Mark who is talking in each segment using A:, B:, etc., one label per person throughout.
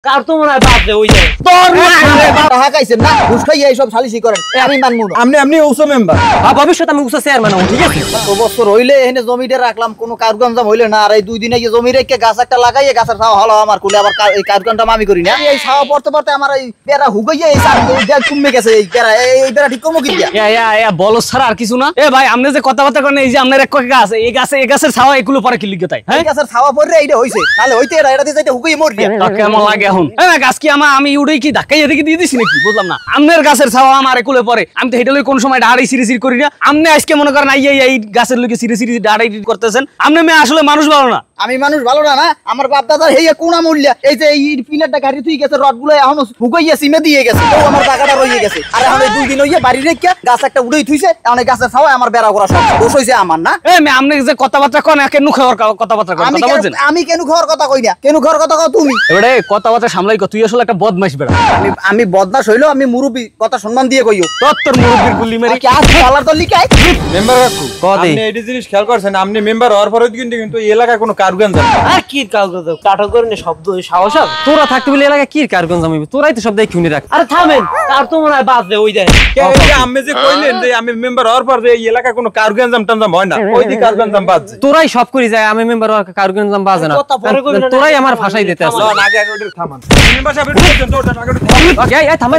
A: কার তো মনে হয় বাপ রে ওই যায় তোর
B: টাকা খাইছেন না ঘুষ খাইয়ে এই সব সালিশি করেন আমি মানবো না।
C: আপনি উসো মেম্বার
A: ভবিষ্যৎ আমি উসা চেয়ারম্যান হব ঠিক আছে।
B: তো বছর হইলে এখানে জমিটা রাখলাম কোনো কারগঞ্জাম হইলে না আর এই 2 দিনে গিয়ে জমি রেখে গাছ একটা লাগাইয়ে গাছের ছাওয়া হলো আমার কুলে আবার এই কারগঞ্জাম আমি করি না এই ছাওয়া পড়তে পড়তে আমার এই বেড়া হুগাইয়ে এই দেখ কমে গেছে এই বেড়া ঠিক কমো কি দিয়া
A: বলো ছাড়া আর কিছু না। এ ভাই আপনি যে কথাবার্তা করেন এই যে আপনার এক গাছ এই গাছের ছাওয়া এগুলো পরে কি লিখে তাই
B: এই গাছের ছাওয়া পড়রে এইটা হইছে তাহলে হইতে এটা দিয়ে যাইতে হুগাইয়ে মর দিয়া
A: কেমন লাগে এখন গাছ কি আমি উড়ে কি ধাক্কাই এদিকে দিয়ে দিছি নাকি বুঝলাম না। আপনার গাছের ছাওয়া আমার একুলে পরে আমি তো হেঁটে কোন সময় ডাড়াই সিরি করি না। আপনি আজকে মনে করেন এই গাছের লোকে সিরি ডাড়াই করতেছেন। আপনি মেয়ে আসলে মানুষ ভালো না।
B: আমি মানুষ ভালো না আমার বাপ দাদার হেইয়া কোনা মূল্যা এই যে এই পিলারটা গাড়ি তুই গেছে রডগুলো এখন হুগাইয়া সিমে দিয়ে গেছে তো আমার টাকাটা রইয়ে গেছে আর এখন এই 2 দিন হইয়া বাড়ি রেখে গাছ একটা উড়েই থুইছে এখন এই গাছের ছাওয়া আমার বেড়া করা সব দোষ হইছে আমার না।
A: আপনি যে কথাবার্তা কোন কেন খাওয়ার কথাবার্তা কোন কথা বলছেন
B: আমি কেন খাওয়ার কথা কই না কেন খাওয়ার কথা কও তুমি
A: এবারে কথাবার্তা সামলাই কর তুই আসলে একটা বদমাইশ বেড়া।
B: আমি বদমাশ হইলো আমি মুরুবি কথা সম্মান দিয়ে কইও
A: তোর মুরব্বির গুলি মেরে
B: কি আজ পালার তো লিখাই
C: মেম্বার কাকু আপনি এই জিনিস খেয়াল করছেন আপনি মেম্বার হওয়ার পরে কিন্তু এই এলাকায় কোনো কারগঞ্জ
A: আর কি কাগজ কাটো করে শব্দ সাহস তোরা থাকতে বলে এলাকায় কি কারগঞ্জ আমি তোরাই তো সব দেখি শুনে রাখ। আরে থামেন তার তো মনে হয় বাদ দে ওই যায়
C: আমি যে কইলেন যে আমি মেম্বার হওয়ার পর যে এই এলাকায় কোনো কারগঞ্জাম টানজাম হয় না ওই দিকে কারগঞ্জাম বাজে
A: তোরাই সব করি যায় আমি মেম্বার হওয়ার কারগঞ্জাম বাজে না তোরাই আমার ভাষাই দিতে আছে।
C: আগে আগে ওটা থামান মেম্বার সাহেব একটু বলছেন তো ওটা আগে
A: এই থামা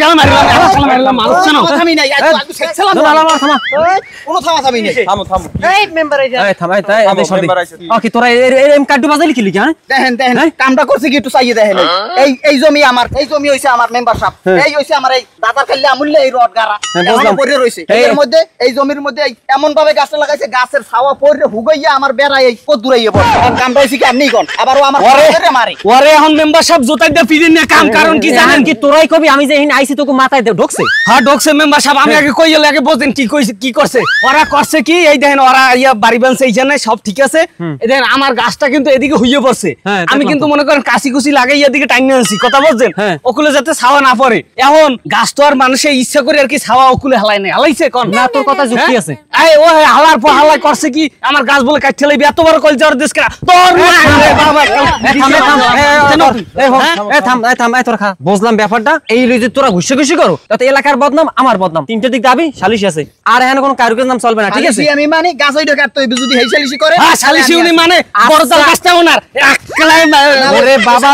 A: কেন মারলাম মানুষ জানো
B: থামি নাই আজ শেখছিলাম
A: থামা
B: কোনো থামি নাই
C: থামো
B: এই মেম্বার এই
A: এই থামা তাই এদের সব কি তোরা এম কার্ড বাজালি কি লিখা
B: দেখেন কামটা করছে কি একটু চাইয়ে দেখেন এই জমি আমার এই জমি হইছে আমার মেম্বার সাহেব এই হইছে আমার এই দাদার খাইলে আমুল্লে এই রড গারা এমন পড়ে রইছে এর মধ্যে এই জমির মধ্যে এমন ভাবে গাছটা লাগাইছে গাছের ছাওয়া পড়ে হুগাইয়া আমার বেড়া এই কত দূরাইয়ে পড়ে কামটা হইছে কি আপনি কোন আবার ও আমার পরে মারে
A: ওরে এখন মেম্বার সাহেব জোতাই দে ফিরে নিয়ে কাম কারণ কি জানেন কি তোরাই কবি আমি যে এখানে আইছি তোকে মাথায় দে ঢোকছে হ্যাঁ ঢোকছে মেম্বার সাহেব আমি আগে কই গেলে আগে বলেন কি কইছে কি করছে ওরা করছে কি এই দেখেন ওরা ইয়া বাড়ি বানছে এইখানে সব ঠিক আছে এই দেখেন আমার গাছটা কিন্তু এদিকে হইয়ে পড়ছে আমি কিন্তু মনে করেন কাশি কুশি লাগাই এদিকে টাইনে আনছি কথা বলছেন ওকুলে যাতে ছাওয়া না পড়ে এখন গাছ তো আর মানুষে ইচ্ছা করে আর কি ছাওয়া ওকুলে হালাই নাই হালাইছে কোন না তোর কথা যুক্তি আছে এই ও হালার পর হালাই করছে কি আমার গাছ বলে কাটতে লইবি এত বড় কল যাওয়ার দেশ করা তোর বাবা তোর খা বুঝলাম ব্যাপারটা এই লইজে তোরা ঘুষে ঘুষি করো তাতে এলাকার বদনাম আমার বদনাম তিনটা দিক দাবি সালিশ আছে আর এখানে কোনো কারুকের নাম চলবে না ঠিক আছে
B: আমি মানে গাছ ওইটা কাটতে হইবে যদি হেই সালিশি করে
A: হ্যাঁ সালিশি উনি মানে বড়জাল গাছটা ওনার একলাই ওরে বাবা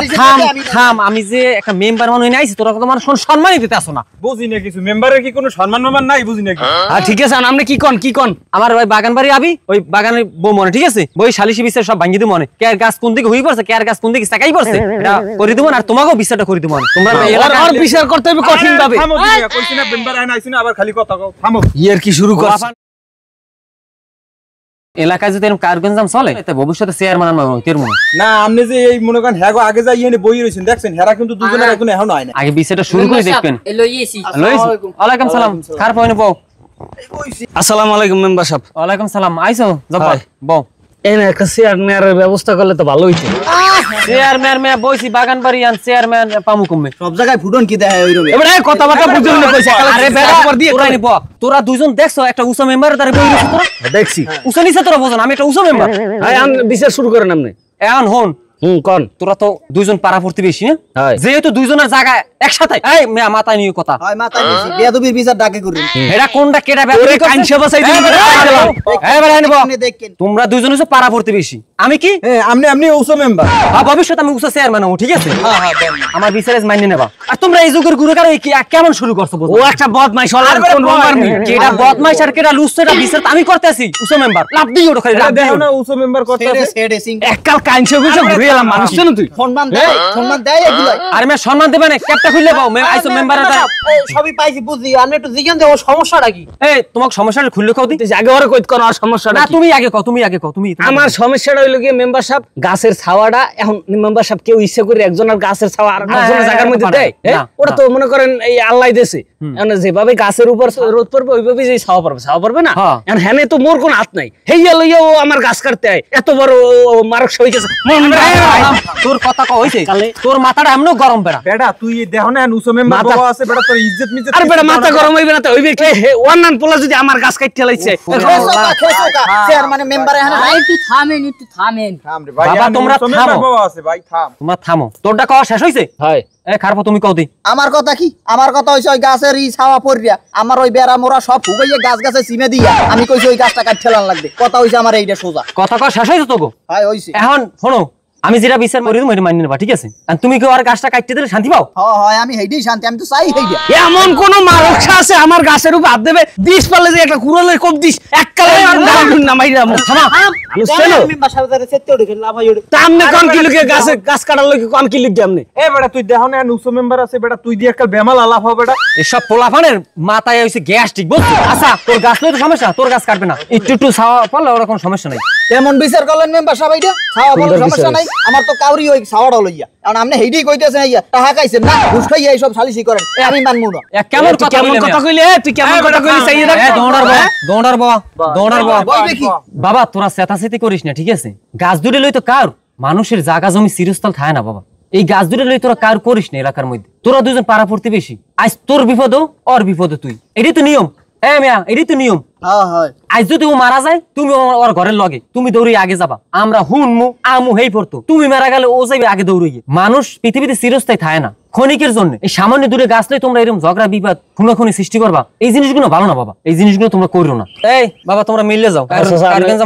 A: থাম আমি যে একটা মেম্বার মানুষ আইছি তোরা কত মানুষ সম্মানই দিতে আসো না
C: বুঝি না কিছু মেম্বারের কি কোনো সম্মান সম্মান নাই বুঝি না
A: হ্যাঁ ঠিক আছে আপনি কি কোন আমার ওই বাগান বাড়ি আবি ওই বাগানের বউ মনে ঠিক আছে ওই সালিশি বিচার সব ভাঙি দিব মনে কেয়ার গাছ কোন দিকে হই পড়ছে কেয়ার গাছ কোন দিকে সাকাই পড়ছে এটা করে দিব আর তোমাকেও বিচারটা করে দিব তোমরা এলাকার বিচার করতে হবে কঠিন ভাবে
C: থামো কইছি না মেম্বার আইনা আইছি না আবার খালি কথা কও থামো
A: ইয়ার কি শুরু করছ এলাকায় যদি এরকম কারগঞ্জাম চলে তা ভবিষ্যতে চেয়ারম্যান
C: না আপনি যে এই মনে করেন হ্যাগো আগে যাই এনে বই রইছেন দেখছেন হেরা কিন্তু দুজনের এখন এখন হয় না
A: আগে বিচারটা শুরু করে দেখবেন ওয়ালাইকুম সালাম কার পয়নে বউ আসসালামু আলাইকুম মেম্বার সাহেব ওয়ালাইকুম সালাম আইছো জব্বার বউ এনে একটা চেয়ারম্যানের ব্যবস্থা করলে তো ভালো হইতো চেয়ারম্যান মে বইছি বাগান বাড়ি আন চেয়ারম্যান পামু কমে
B: সব জায়গায় ফুটন কি দেখায় ওই রকম
A: এবারে কথাবার্তা বুঝুন না কইছে আরে বেড়া পর দিয়ে তোরা নিব তোরা দুইজন দেখছো একটা উসা মেম্বার তারে বই রইছ তোরা
B: দেখছি
A: উসা নিছে তোরা বোঝেন আমি একটা উসা মেম্বার হ্যাঁ আন বিচার শুরু করেন আপনি এখন হন কোন তোরা তো দুইজন পাড়া প্রতিবেশী না যেহেতু দুইজনের জায়গা একসাথে এই মাথা নিয়ে কথা
B: হয় মাথা নিয়েছি বেয়াদবির বিচার ডাকে করেন
A: এরা কোনটা কেডা বেয়াদবি কাইনছে বসাই দিন এবারে আনবো তোমরা দুইজন হইছো পাড়া প্রতিবেশী আমি কি
C: আপনি উসো মেম্বার
A: ভবিষ্যতে আমি উসা চেয়ারম্যান হব ঠিক আছে আমার বিচারেজ মাইনে নেবা আর তোমরা এই যুগের গুরুকার কেমন শুরু করছো ও একটা বদমাইশ হল কোন মেম্বার নি কেডা বদমাইশ আর কেডা লুচ্ছা এটা বিচার আমি করতেছি উসা মেম্বার লাভ দিই ওটা খালি লাভ
C: দেখো না উসো মেম্বার করতেছে
B: সেডেসিং
A: এককাল কাইনছে বুঝছো ঘুরে এলাম মানুষ না তুই
B: সম্মান দেয় এগুলাই
A: আর মে সম্মান দেবে না ক্যাপটা খুলে পাও মে আইছো মেম্বারের
B: সবই পাইছি বুঝলি আমি একটু জিজ্ঞাসা দেব সমস্যাটা কি
A: এই তোমাক সমস্যাটা খুলে কও দিতে আগে ওরে কইত কোন সমস্যাটা না তুমি আগে কও তুমি আমার সমস্যাটা হইলো কি মেম্বার সাহেব গাছের ছাওয়াটা এখন মেম্বার সাহেব কেউ ইচ্ছা করে একজনের গাছের ছাওয়া আর একজনের জায়গার মধ্যে দেয় ওটা তো মনে করেন এই আল্লাহ দেছে মানে যেভাবে গাছের উপর রোদ পড়বে ওইভাবে যে ছাওয়া পড়বে না এখন হেনে তো মোর কোন হাত নাই হেইয়া লইয়া ও আমার গাছ কাটতে আয় এত বড় মারক সই গেছে তোর কথা কও হইছে তোর মাথাটা এমনও গরম বেড়া
C: বেটা তুই দেখো না উসো মেম্বার বাবা আছে বেটা তোর ইজ্জত মিজ্জত
A: আরে বেটা মাথা গরম হইবে না তো হইবে কি ওয়ান পোলা যদি আমার গাছ কাটতে লাইছে
B: চেয়ারম্যান মেম্বার এখানে নাই।
D: একটু থামেন
C: থাম রে ভাই
A: বাবা, তোমরা
C: উসো মেম্বার
A: থামো।
C: বাবা আছে ভাই থাম
A: তোমরা থামো তোরটা কওয়া শেষ হইছে
E: হয়
A: এ খারপো তুমি কও দি
B: আমার কথা কি আমার কথা হইছে ওই গাছের ই ছাওয়া পড়িয়া আমার ওই বেড়া মোরা সব ফুগাইয়ে গাছ গাছে সিমে দিয়া আমি কইছি ওই গাছটা কাট ঠেলান লাগবে কথা হইছে আমার এইটা সোজা
A: কথা কওয়া শেষ হইছে তো গো
B: হয় হইছে
A: এখন শোনো আমি যেটা বিচার করি তুমি মানি নেবা ঠিক আছে আর তুমি কি আর গাছটা কাটতে দিলে শান্তি পাও
B: হয় আমি হেইডেই শান্তি আমি তো চাই হেইডা
A: এমন কোন মারক্ষা আছে আমার গাছের উপর হাত দেবে 20 পারলে যে একটা কুড়ালের কোপ দিস এক কালে নামাইরা থামা
B: মেম্বার সাহেব দাঁড়িয়ে সেতে ওঠে লাভ হয় ওঠে
A: তামনে কোন কি লুকে গাছে গাছ কাটার লগে কোন কি লিখ আমনে
C: এ বেটা তুই দেখো না উসো মেম্বার আছে বেটা তুই দিয়ে একটা বেমাল আলাপ হবে বেটা
A: এসব পোলাফানের মাথায় হইছে গ্যাস্ট্রিক বুঝছো আচ্ছা তোর গাছ লই তো সমস্যা তোর গাছ কাটবে না একটু একটু ছাওয়া পড়লে ওর কোনো সমস্যা নাই
B: এমন বিচার করলেন মেম্বার সাহেব এইটা ছাওয়া বলে সমস্যা নাই আমার তো কাউরি ওই ছাওয়াটা লইয়া কারণ আপনি হেইডেই কইতেছেন ইয়া টাকা খাইছেন না ঘুষ খাইয়া এইসব সালিসি করেন আমি মানমু না
A: এ কেমন কথা কইলে তুই কেমন কথা কইলি চাইয়ে দেখ দৌড়ার বাবা
B: বলবে কি
A: বাবা তোরা চেতাচেতি করিস না ঠিক আছে গাছ দুটো লই তো কার মানুষের জায়গা জমি চিরস্থল থাকে না বাবা এই গাছ দুটো লই তোরা কার করিস না এলাকার মধ্যে তোরা দুজন পাড়া প্রতিবেশী আজ তোর বিপদ ওর বিপদ তুই এটাই তো নিয়ম মিয়া এটাই তো নিয়ম
B: হ্যাঁ হয়
A: আজ যদি ও মারা যায় তুমি ওর ঘরের লগে তুমি দৌড়ি আগে যাবা আমরা হুনমু আমু হেই পড়তো তুমি মারা গেলে ও যাবে আগে দৌড়িয়ে মানুষ পৃথিবীতে চিরস্থায়ী থাকে না ক্ষণিকের জন্য এই সামান্য দূরে গাছ লই তোমরা এরকম ঝগড়া বিবাদ খুনাখুনি সৃষ্টি করবা এই জিনিসগুলো ভালো না বাবা এই জিনিসগুলো তোমরা করো না এই বাবা তোমরা মিলে যাও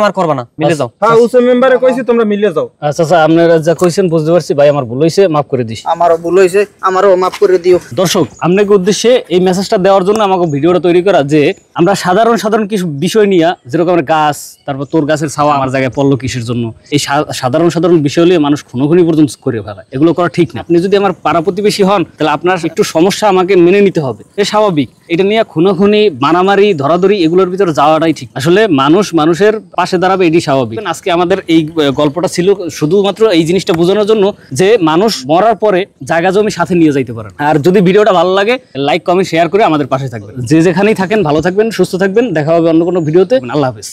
A: আর করবা না মিলে যাও
C: হ্যাঁ উসো মেম্বারে কইছি তোমরা মিলে যাও
E: আচ্ছা আচ্ছা আপনারা যা কইছেন বুঝতে পারছি ভাই আমার ভুল হইছে মাফ করে দিস
B: আমারও ভুল হইছে আমারও মাফ করে দিও
E: দর্শক আপনাকে উদ্দেশ্যে এই মেসেজটা দেওয়ার জন্য আমাকে ভিডিওটা তৈরি করা যে আমরা সাধারণ কিছু বিষয় নিয়ে যেরকম আমরা গাছ তারপর তোর গাছের ছাওয়া আমার জায়গায় পড়লো কিসের জন্য এই সাধারণ বিষয় নিয়ে মানুষ খুনোখুনি পর্যন্ত করে ফেলায় এগুলো করা ঠিক না আপনি যদি আমার পাড়া প্রতিবেশী হন তাহলে আপনার একটু সমস্যা আমাকে মেনে নিতে হবে এটা স্বাভাবিক এটা নিয়ে খুনোখুনি মারামারি ধরাধরি এগুলোর ভিতরে যাওয়াটাই ঠিক আসলে মানুষের পাশে দাঁড়াবে এটি স্বাভাবিক আজকে আমাদের এই গল্পটা ছিল শুধুমাত্র এই জিনিসটা বোঝানোর জন্য যে মানুষ মরার পরে জায়গা জমি সাথে নিয়ে যাইতে পারেন আর যদি ভিডিওটা ভালো লাগে লাইক কমেন্ট শেয়ার করে আমাদের পাশে থাকবেন যে যেখানেই থাকেন ভালো থাকবেন সুস্থ থাকবেন দেখা হবে অন্য কোনো ভিডিওতে আল্লাহ হাফেজ